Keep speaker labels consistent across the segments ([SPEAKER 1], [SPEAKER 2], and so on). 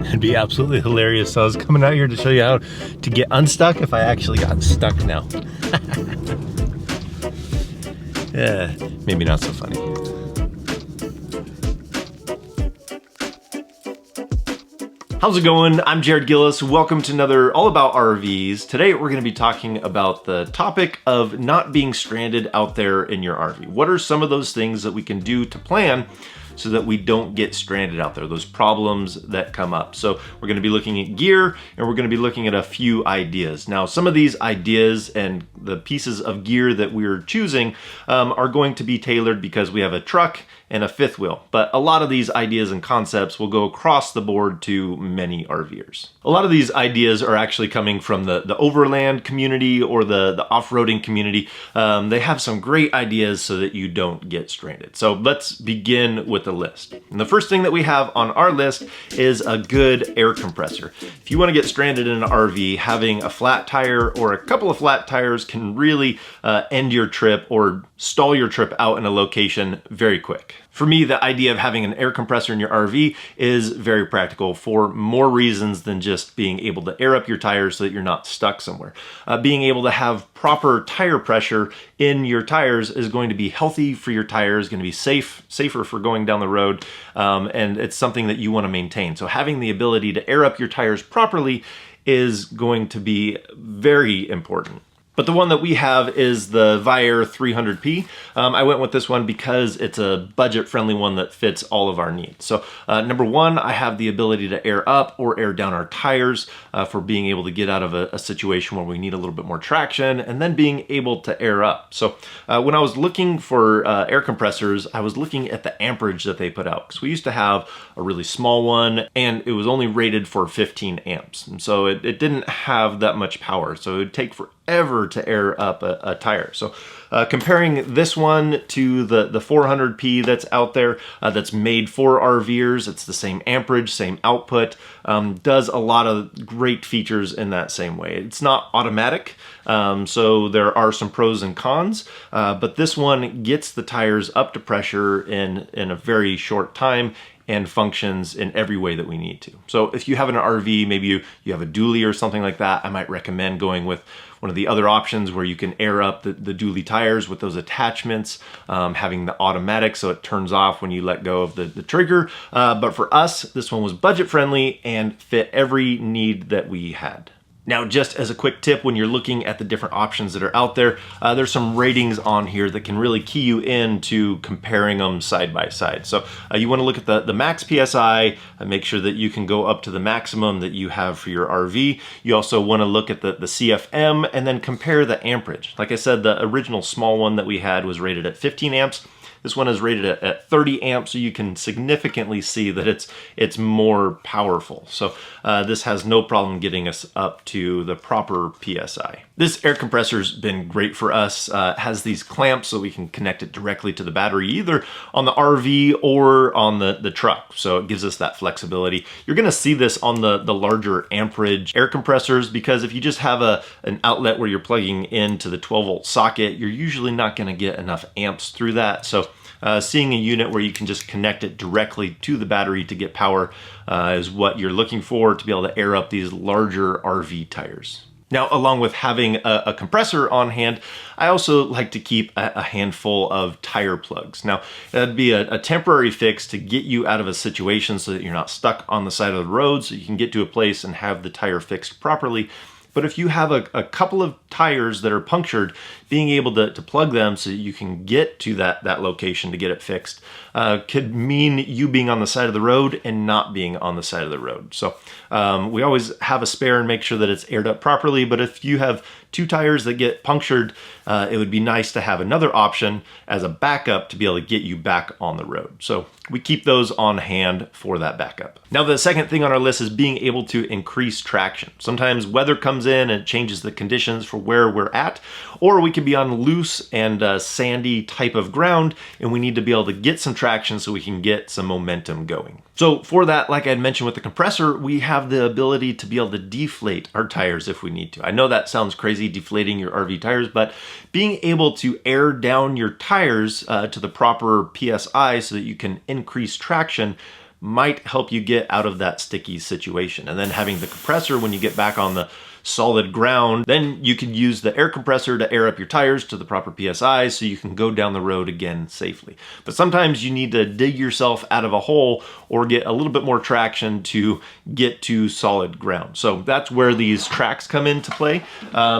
[SPEAKER 1] It'd be absolutely hilarious. So I was coming out here to show you how to get unstuck if I actually got stuck now. Yeah, maybe not so funny. How's it going? I'm Jared Gillis. Welcome to another All About RVs. Today we're going to be talking about the topic of not being stranded out there in your RV. What are some of those things that we can do to plan so that we don't get stranded out there, those problems that come up? So we're going to be looking at gear, and we're going to be looking at a few ideas. Now, some of these ideas and the pieces of gear that we're choosing are going to be tailored because we have a truck and a fifth wheel. But a lot of these ideas and concepts will go across the board to many RVers. A lot of these ideas are actually coming from the overland community or the off-roading community. They have some great ideas so that you don't get stranded. So let's begin with the list. And the first thing that we have on our list is a good air compressor. If you want to get stranded in an RV, having a flat tire or a couple of flat tires can really end your trip or stall your trip out in a location very quick. For me, the idea of having an air compressor in your RV is very practical for more reasons than just being able to air up your tires so that you're not stuck somewhere. Being able to have proper tire pressure in your tires is going to be healthy for your tires, going to be safer for going down the road, and it's something that you want to maintain. So having the ability to air up your tires properly is going to be very important. But the one that we have is the Viair 300P. I went with this one because it's a budget-friendly one that fits all of our needs. So number one, I have the ability to air up or air down our tires for being able to get out of a situation where we need a little bit more traction, and then being able to air up. So when I was looking for air compressors, I was looking at the amperage that they put out, because we used to have a really small one and it was only rated for 15 amps. And so it didn't have that much power. So it would take forever to air up a tire. So comparing this one to the 400P that's out there, that's made for RVers, it's the same amperage, same output, does a lot of great features in that same way. It's not automatic, so there are some pros and cons, but this one gets the tires up to pressure in a very short time and functions in every way that we need to. So if you have an RV, maybe you have a dually or something like that, I might recommend going with one of the other options where you can air up the dually tires with those attachments, having the automatic so it turns off when you let go of the trigger. But for us, this one was budget friendly and fit every need that we had. Now, just as a quick tip, when you're looking at the different options that are out there, there's some ratings on here that can really key you into comparing them side by side. So you want to look at the max PSI, make sure that you can go up to the maximum that you have for your RV. You also want to look at the CFM and then compare the amperage. Like I said, the original small one that we had was rated at 15 amps. This one is rated at 30 amps, so you can significantly see that it's more powerful. So this has no problem getting us up to the proper PSI. This air compressor's been great for us. It has these clamps so we can connect it directly to the battery, either on the RV or on the truck. So it gives us that flexibility. You're gonna see this on the larger amperage air compressors, because if you just have an outlet where you're plugging into the 12-volt socket, you're usually not gonna get enough amps through that. So seeing a unit where you can just connect it directly to the battery to get power is what you're looking for to be able to air up these larger RV tires. Now, along with having a compressor on hand, I also like to keep a handful of tire plugs. Now, that'd be a temporary fix to get you out of a situation so that you're not stuck on the side of the road, so you can get to a place and have the tire fixed properly. But if you have a couple of tires that are punctured, being able to plug them so that you can get to that location to get it fixed could mean you being on the side of the road and not being on the side of the road. So we always have a spare and make sure that it's aired up properly. But if you have two tires that get punctured, it would be nice to have another option as a backup to be able to get you back on the road. So we keep those on hand for that backup. Now, the second thing on our list is being able to increase traction. Sometimes weather comes in and changes the conditions for where we're at, or we could be on loose and sandy type of ground, and we need to be able to get some traction so we can get some momentum going. So for that, like I had mentioned with the compressor, we have the ability to be able to deflate our tires if we need to. I know that sounds crazy, deflating your RV tires, but being able to air down your tires to the proper PSI so that you can increase traction might help you get out of that sticky situation. And then having the compressor when you get back on the solid ground, then you can use the air compressor to air up your tires to the proper PSI so you can go down the road again safely. But sometimes you need to dig yourself out of a hole or get a little bit more traction to get to solid ground. So that's where these tracks come into play.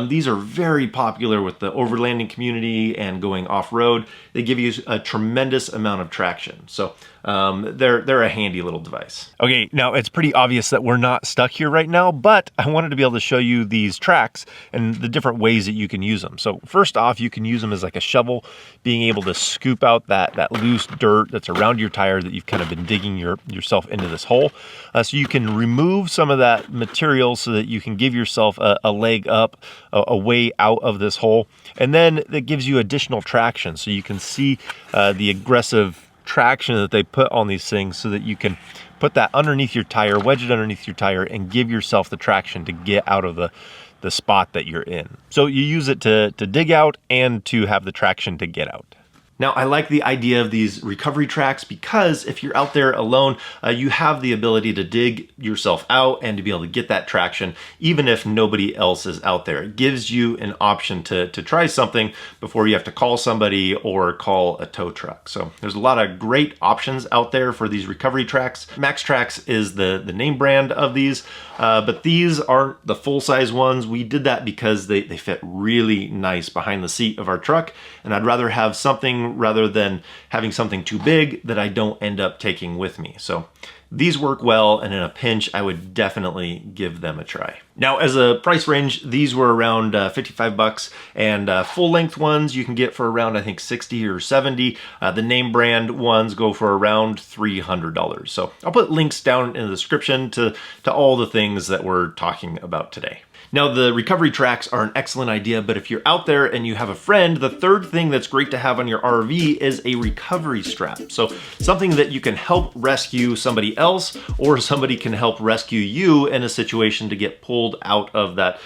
[SPEAKER 1] These are very popular with the overlanding community and going off-road. They give you a tremendous amount of traction. So they're a handy little device. Okay, now it's pretty obvious that we're not stuck here right now, but I wanted to be able to show you these tracks and the different ways that you can use them. So first off, you can use them as like a shovel, being able to scoop out that loose dirt that's around your tire that you've kind of been digging yourself into this hole. So you can remove some of that material so that you can give yourself a leg up, a way out of this hole. And then that gives you additional traction. So you can see the aggressive traction that they put on these things so that you can put that underneath your tire, wedge it underneath your tire, and give yourself the traction to get out of the spot that you're in. So you use it to dig out and to have the traction to get out. Now, I like the idea of these recovery tracks because if you're out there alone, you have the ability to dig yourself out and to be able to get that traction, even if nobody else is out there. It gives you an option to try something before you have to call somebody or call a tow truck. So there's a lot of great options out there for these recovery tracks. Max Tracks is the name brand of these, but these aren't the full-size ones. We did that because they fit really nice behind the seat of our truck, and I'd rather have something rather than having something too big that I don't end up taking with me. So these work well, and in a pinch, I would definitely give them a try. Now, as a price range, these were around 55 bucks, and full length ones you can get for around, I think, 60 or 70. The name brand ones go for around $300. So I'll put links down in the description to all the things that we're talking about today. Now, the recovery tracks are an excellent idea, but if you're out there and you have a friend, the third thing that's great to have on your RV is a recovery strap. So something that you can help rescue somebody else, or somebody can help rescue you in a situation to get pulled out of that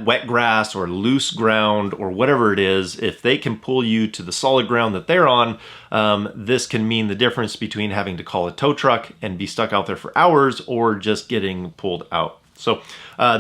[SPEAKER 1] wet grass or loose ground or whatever it is. If they can pull you to the solid ground that they're on, this can mean the difference between having to call a tow truck and be stuck out there for hours or just getting pulled out. So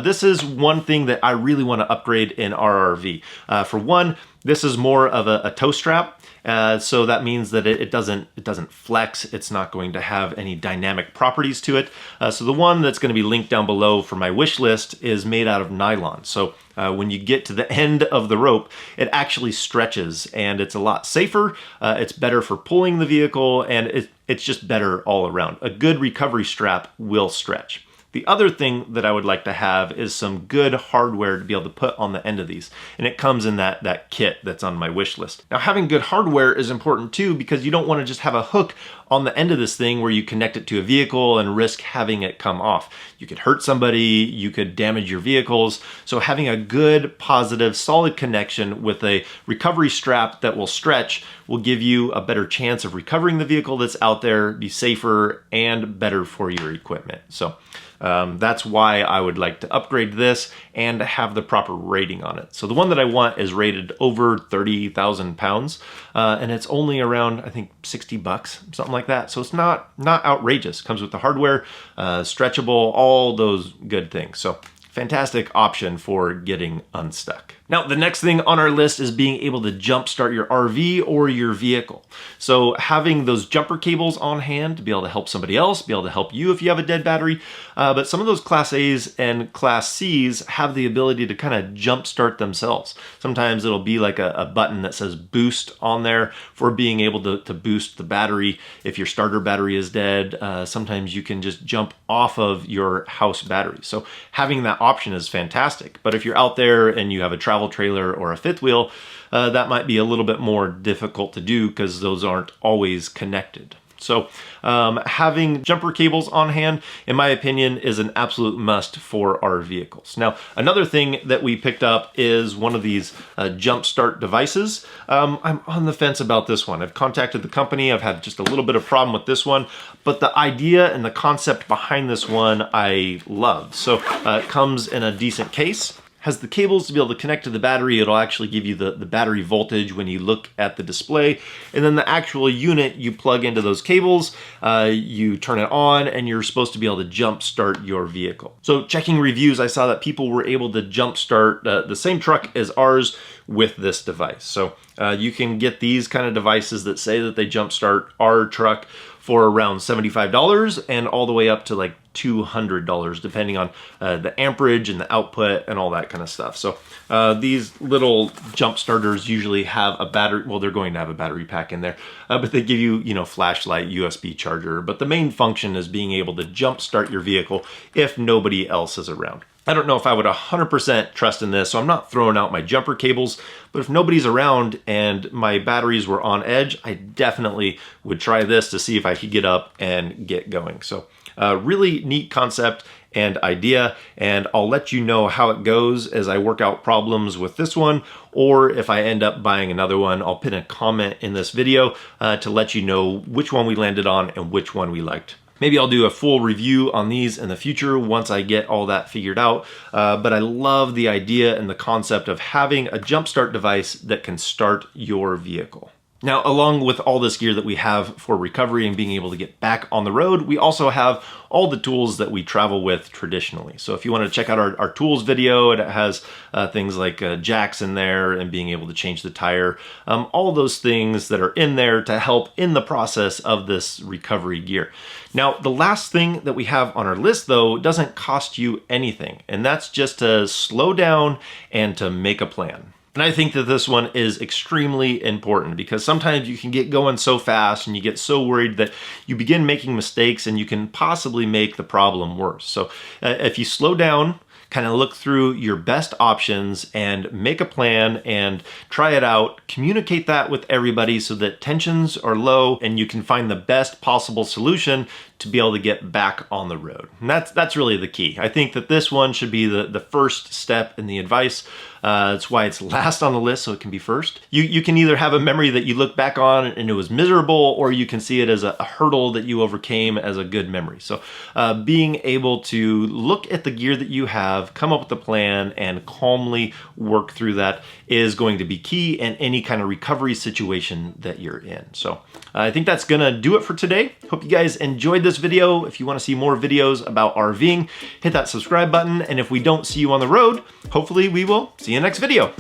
[SPEAKER 1] this is one thing that I really want to upgrade in our RV. For one, this is more of a tow strap. So that means that it doesn't flex. It's not going to have any dynamic properties to it. So the one that's going to be linked down below for my wish list is made out of nylon. So when you get to the end of the rope, it actually stretches, and it's a lot safer. It's better for pulling the vehicle, and it's just better all around. A good recovery strap will stretch. The other thing that I would like to have is some good hardware to be able to put on the end of these. And it comes in that kit that's on my wish list. Now, having good hardware is important too, because you don't want to just have a hook on the end of this thing where you connect it to a vehicle and risk having it come off. You could hurt somebody, you could damage your vehicles. So having a good, positive, solid connection with a recovery strap that will stretch will give you a better chance of recovering the vehicle that's out there, be safer, and better for your equipment. So that's why I would like to upgrade this and have the proper rating on it. So the one that I want is rated over 30,000 pounds, and it's only around, I think, 60 bucks, something like that. So it's not outrageous. Comes with the hardware, stretchable, all those good things. So fantastic option for getting unstuck. Now, the next thing on our list is being able to jumpstart your RV or your vehicle. So having those jumper cables on hand to be able to help somebody else, be able to help you if you have a dead battery. But some of those Class A's and Class C's have the ability to kind of jumpstart themselves. Sometimes it'll be like a button that says boost on there for being able to boost the battery if your starter battery is dead. Sometimes you can just jump off of your house battery. So having that option is fantastic. But if you're out there and you have a travel trailer or a fifth wheel, that might be a little bit more difficult to do because those aren't always connected. So having jumper cables on hand, in my opinion, is an absolute must for our vehicles. Now, another thing that we picked up is one of these jump start devices. I'm on the fence about this one. I've contacted the company. I've had just a little bit of problem with this one, but the idea and the concept behind this one I love. So it comes in a decent case. has the cables to be able to connect to the battery. It'll actually give you the battery voltage when you look at the display. And then the actual unit, you plug into those cables, you turn it on, and you're supposed to be able to jump start your vehicle. So checking reviews, I saw that people were able to jump start the same truck as ours with this device. So you can get these kind of devices that say that they jump start our truck for around $75 and all the way up to like $200, depending on the amperage and the output and all that kind of stuff. So these little jump starters usually have a battery, well, they're going to have a battery pack in there, but they give you, flashlight, USB charger. But the main function is being able to jump start your vehicle if nobody else is around. I don't know if I would 100% trust in this, so I'm not throwing out my jumper cables, but if nobody's around and my batteries were on edge, I definitely would try this to see if I could get up and get going. So really neat concept and idea, and I'll let you know how it goes as I work out problems with this one, or if I end up buying another one, I'll pin a comment in this video to let you know which one we landed on and which one we liked. Maybe I'll do a full review on these in the future once I get all that figured out, but I love the idea and the concept of having a jump start device that can start your vehicle. Now, along with all this gear that we have for recovery and being able to get back on the road, we also have all the tools that we travel with traditionally. So if you want to check out our tools video, it has things like jacks in there and being able to change the tire, all those things that are in there to help in the process of this recovery gear. Now, the last thing that we have on our list, though, doesn't cost you anything, and that's just to slow down and to make a plan. And I think that this one is extremely important because sometimes you can get going so fast and you get so worried that you begin making mistakes and you can possibly make the problem worse. So if you slow down, kind of look through your best options and make a plan and try it out, communicate that with everybody so that tensions are low and you can find the best possible solution to be able to get back on the road. And that's really the key. I think that this one should be the first step in the advice. That's why it's last on the list, so it can be first. You can either have a memory that you look back on and it was miserable, or you can see it as a hurdle that you overcame as a good memory. So being able to look at the gear that you have, come up with a plan, and calmly work through that is going to be key in any kind of recovery situation that you're in. So I think that's gonna do it for today. Hope you guys enjoyed this video. If you want to see more videos about RVing, hit that subscribe button. And if we don't see you on the road, hopefully we will see you in the next video.